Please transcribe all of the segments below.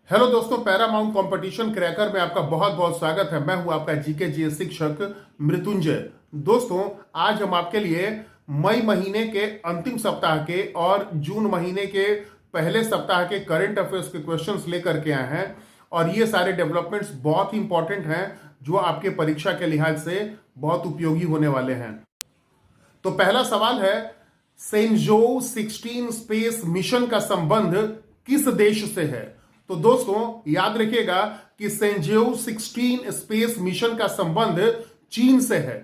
Hello दोस्तों, Paramount competition cracker में आपका बहुत बहुत स्वागत है। मैं हूं आपका जीके जीएस शिक्षक मृत्युंजय। दोस्तों, आज हम आपके लिए मई महीने के अंतिम सप्ताह के और जून महीने के पहले सप्ताह के करंट अफेयर्स के क्वेश्चंस लेकर के आए हैं और ये सारे डेवलपमेंट्स बहुत ही इंपॉर्टेंट हैं जो आपके परीक्षा के लिहाज से बहुत उपयोगी होने वाले हैं। तो पहला सवाल है, सेंजोउ 16 स्पेस मिशन का संबंध किस देश से है? तो दोस्तों याद रखिएगा कि सेंजोउ 16 स्पेस मिशन का संबंध चीन से है।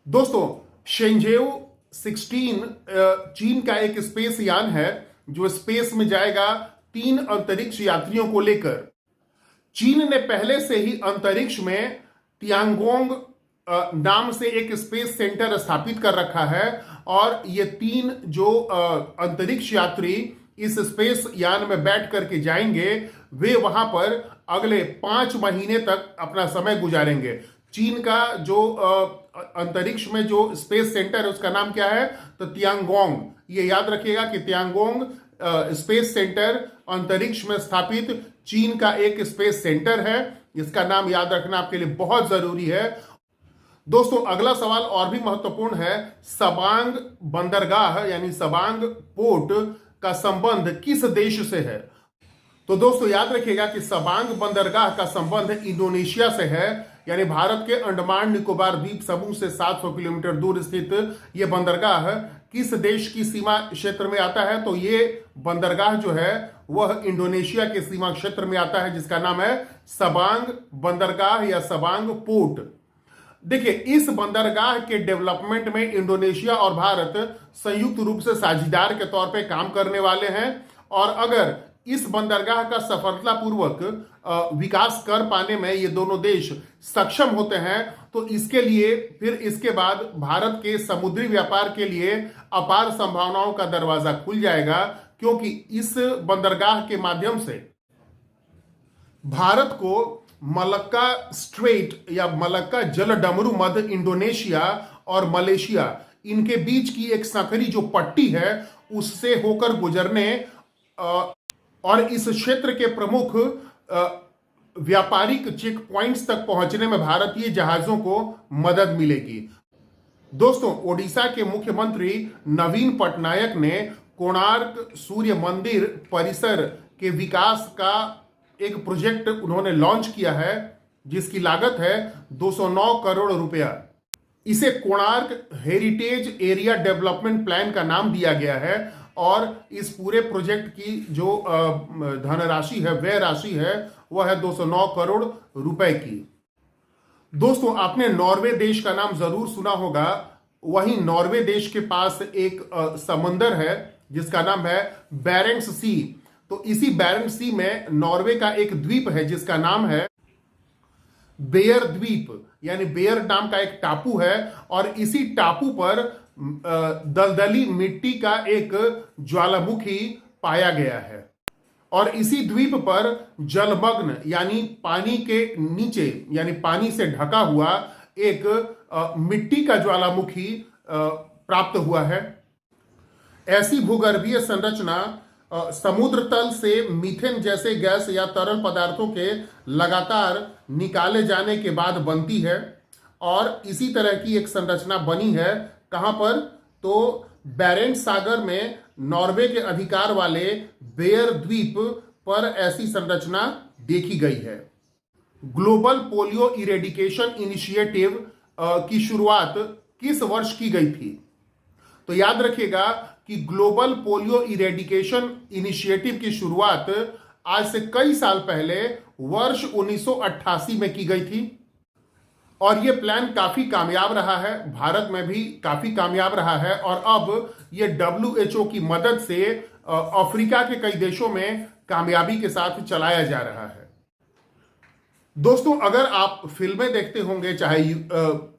दोस्तों, सेंजोउ 16 चीन का एक स्पेस यान है जो स्पेस में जाएगा 3 अंतरिक्ष यात्रियों को लेकर। चीन ने पहले से ही अंतरिक्ष में तियांगोंग नाम से एक स्पेस सेंटर स्थापित कर रखा है और ये 3 जो अंतरिक्ष यात्री इस स्पेस यान में बैठ करके जाएंगे, वे वहां पर अगले 5 महीने तक अपना समय गुजारेंगे। चीन का जो अंतरिक्ष में जो स्पेस सेंटर है उसका नाम क्या है? तो तियांगोंग। ये याद रखिएगा कि तियांगोंग स्पेस सेंटर अंतरिक्ष में स्थापित चीन का एक स्पेस सेंटर है। इसका नाम याद रखना आपके लिए बहुत जरूरी है। दोस्तों, अगला सवाल और भी महत्वपूर्ण है। सबांग बंदरगाह यानी सबांग पोर्ट का संबंध किस देश से है? तो दोस्तों याद रखिएगा कि सबांग बंदरगाह का संबंध इंडोनेशिया से है। यानी भारत के अंडमान निकोबार द्वीप समूह से 700 किलोमीटर दूर स्थित यह बंदरगाह किस देश की सीमा क्षेत्र में आता है? तो ये बंदरगाह जो है वह इंडोनेशिया के सीमा क्षेत्र में आता है, जिसका नाम है सबांग बंदरगाह या सबांग पोर्ट। देखिए, इस बंदरगाह के डेवलपमेंट में इंडोनेशिया और भारत संयुक्त रूप से साझेदार के तौर पे काम करने वाले हैं और अगर इस बंदरगाह का सफलतापूर्वक विकास कर पाने में ये दोनों देश सक्षम होते हैं तो इसके लिए फिर इसके बाद भारत के समुद्री व्यापार के लिए अपार संभावनाओं का दरवाजा खुल जाएगा, क्योंकि इस बंदरगाह के माध्यम से भारत को मलक्का स्ट्रेट या मलक्का जलडमरू मध्य इंडोनेशिया और मलेशिया इनके बीच की एक संकरी जो पट्टी है उससे होकर गुजरने और इस क्षेत्र के प्रमुख व्यापारिक चेक पॉइंट्स तक पहुंचने में भारतीय जहाजों को मदद मिलेगी। दोस्तों, ओडिशा के मुख्यमंत्री नवीन पटनायक ने कोणार्क सूर्य मंदिर परिसर के विकास का एक प्रोजेक्ट उन्होंने लॉन्च किया है जिसकी लागत है 209 करोड़ रुपया। इसे Konark heritage area development plan का नाम दिया गया है और इस पूरे प्रोजेक्ट की जो धनराशि है, व्यय राशि है, वह है 209 करोड़ रुपए की। दोस्तों, आपने नॉर्वे देश का नाम जरूर सुना होगा। वहीं नॉर्वे देश के पास एक समंदर है जिसका नाम है बैरेंट्स सी। तो इसी बैरेंट्स सी में नॉर्वे का एक द्वीप है जिसका नाम है बेयर द्वीप, यानी बेयर नाम का एक टापू है और इसी टापू पर दलदली मिट्टी का एक ज्वालामुखी पाया गया है और इसी द्वीप पर जलमग्न यानी पानी के नीचे यानी पानी से ढका हुआ एक मिट्टी का ज्वालामुखी प्राप्त हुआ है। ऐसी भूगर्भीय संरचना समुद्र तल से मीथेन जैसे गैस या तरल पदार्थों के लगातार निकाले जाने के बाद बनती है और इसी तरह की एक संरचना बनी है। कहां पर? तो बैरेंट्स सागर में नॉर्वे के अधिकार वाले बेयर द्वीप पर ऐसी संरचना देखी गई है। ग्लोबल पोलियो इरेडिकेशन इनिशिएटिव की शुरुआत किस वर्ष की गई थी? तो याद रखिएगा कि ग्लोबल पोलियो इरेडिकेशन इनिशिएटिव की शुरुआत आज से कई साल पहले वर्ष 1988 में की गई थी और यह प्लान काफी कामयाब रहा है। भारत में भी काफी कामयाब रहा है और अब यह WHO की मदद से अफ्रीका के कई देशों में कामयाबी के साथ चलाया जा रहा है। दोस्तों, अगर आप फिल्में देखते होंगे, चाहे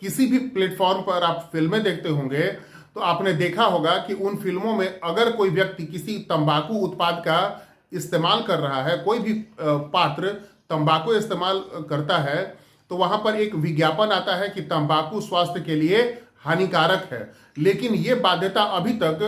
किसी भी प्लेटफॉर्म पर आप फिल्में देखते होंगे, तो आपने देखा होगा कि उन फिल्मों में अगर कोई व्यक्ति किसी तंबाकू उत्पाद का इस्तेमाल कर रहा है, कोई भी पात्र तंबाकू इस्तेमाल करता है, तो वहां पर एक विज्ञापन आता है कि तंबाकू स्वास्थ्य के लिए हानिकारक है। लेकिन यह बाध्यता अभी तक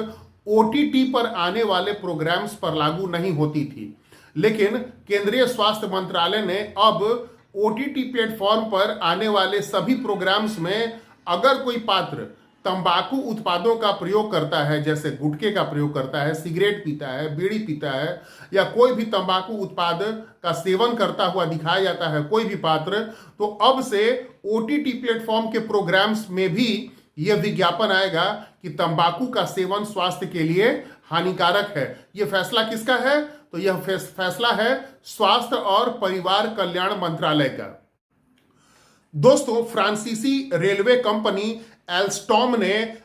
OTT पर आने वाले प्रोग्राम्स पर लागू नहीं होती थी। लेकिन केंद्रीय स्वास्थ्य मंत्रालय ने अब ओटीटी प्लेटफॉर्म पर आने वाले सभी प्रोग्राम्स में अगर कोई पात्र तंबाकू उत्पादों का प्रयोग करता है, जैसे गुटखे का प्रयोग करता है, सिगरेट पीता है, बीड़ी पीता है, या कोई भी तंबाकू उत्पाद का सेवन करता हुआ दिखाया जाता है कोई भी पात्र, तो अब से ओटीटी प्लेटफॉर्म के प्रोग्राम्स में भी यह विज्ञापन आएगा कि तंबाकू का सेवन स्वास्थ्य के लिए हानिकारक है। यह फैसला किसका है? तो यह फैसला है स्वास्थ्य और परिवार कल्याण मंत्रालय का। दोस्तों, फ्रांसीसी रेलवे कंपनी एल्स्टॉम ने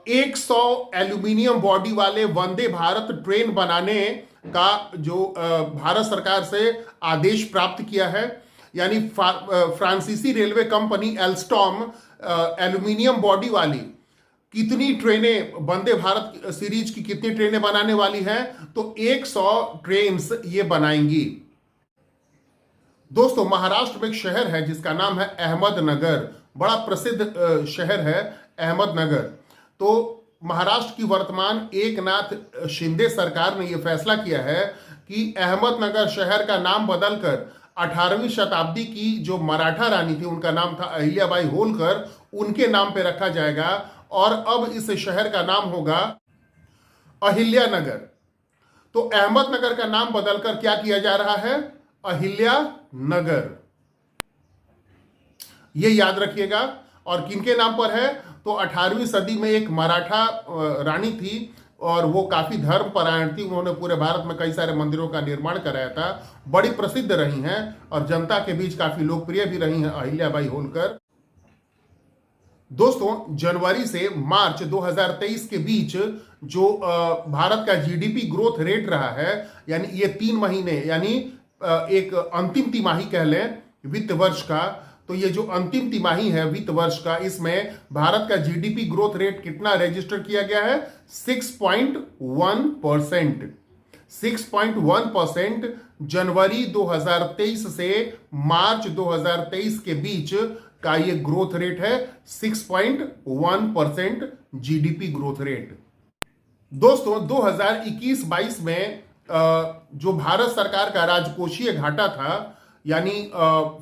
100 एल्यूमिनियम बॉडी वाले वंदे भारत ट्रेन बनाने का जो भारत सरकार से आदेश प्राप्त किया है। यानी फ्रांसीसी railway company Alstom aluminium body वाली कितनी ट्रेनें, वंदे भारत सीरीज की कितनी ट्रेनें बनाने वाली है? तो 100 ट्रेन्स ये बनाएंगी। दोस्तों, महाराष्ट्र में एक शहर है जिसका नाम है अहमदनगर, बड़ा प्रसिद्ध शहर है अहमदनगर। तो महाराष्ट्र की वर्तमान एकनाथ शिंदे सरकार ने यह फैसला किया है कि अहमदनगर शहर का नाम बदलकर 18वीं शताब्दी की जो मराठा रानी थी, उनका नाम था अहिल्याबाई होलकर, उनके नाम पे रखा जाएगा और अब इस शहर का नाम होगा अहिल्यानगर। तो अहमदनगर का नाम बदलकर क्या किया जा रहा है? अहिल्यानगर। ये याद रखिएगा। और किनके नाम पर है? तो 18वीं सदी में एक मराठा रानी थी और वो काफी धर्मपरायण थी। उन्होंने पूरे भारत में कई सारे मंदिरों का निर्माण कराया था, बड़ी प्रसिद्ध रही हैं और जनता के बीच काफी लोकप्रिय भी रही हैं अहिल्याबाई होलकर। दोस्तों, जनवरी से मार्च 2023 के बीच जो भारत का जीडीपी ग्रोथ रेट रहा है, यानी ये 3 महीने, यानी एक अंतिम तिमाही कह लें वित्त वर्ष का, तो ये जो अंतिम तिमाही है वित्त वर्ष का, इसमें भारत का जीडीपी ग्रोथ रेट कितना रजिस्टर किया गया है? 6.1%। 6.1% जनवरी 2023 से मार्च 2023 के बीच का ये ग्रोथ रेट है। 6.1% जीडीपी ग्रोथ रेट। दोस्तों, 2021-22 में जो भारत सरकार का राजकोषीय घाटा था, यानी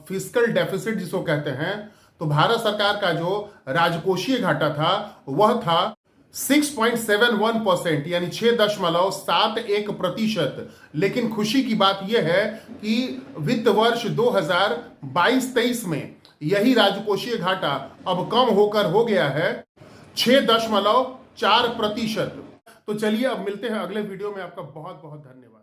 फिस्कल डेफिसिट जिसको कहते हैं, तो भारत सरकार का जो राजकोषीय घाटा था वह था 6.71%, यानी 6.71%। लेकिन खुशी की बात यह है कि वित्त वर्ष 2022-23 में यही राजकोषीय घाटा अब कम होकर हो गया है 6.4%। तो चलिए अब मिलते हैं अगले वीडियो में। आपका बहुत बहुत धन्यवाद।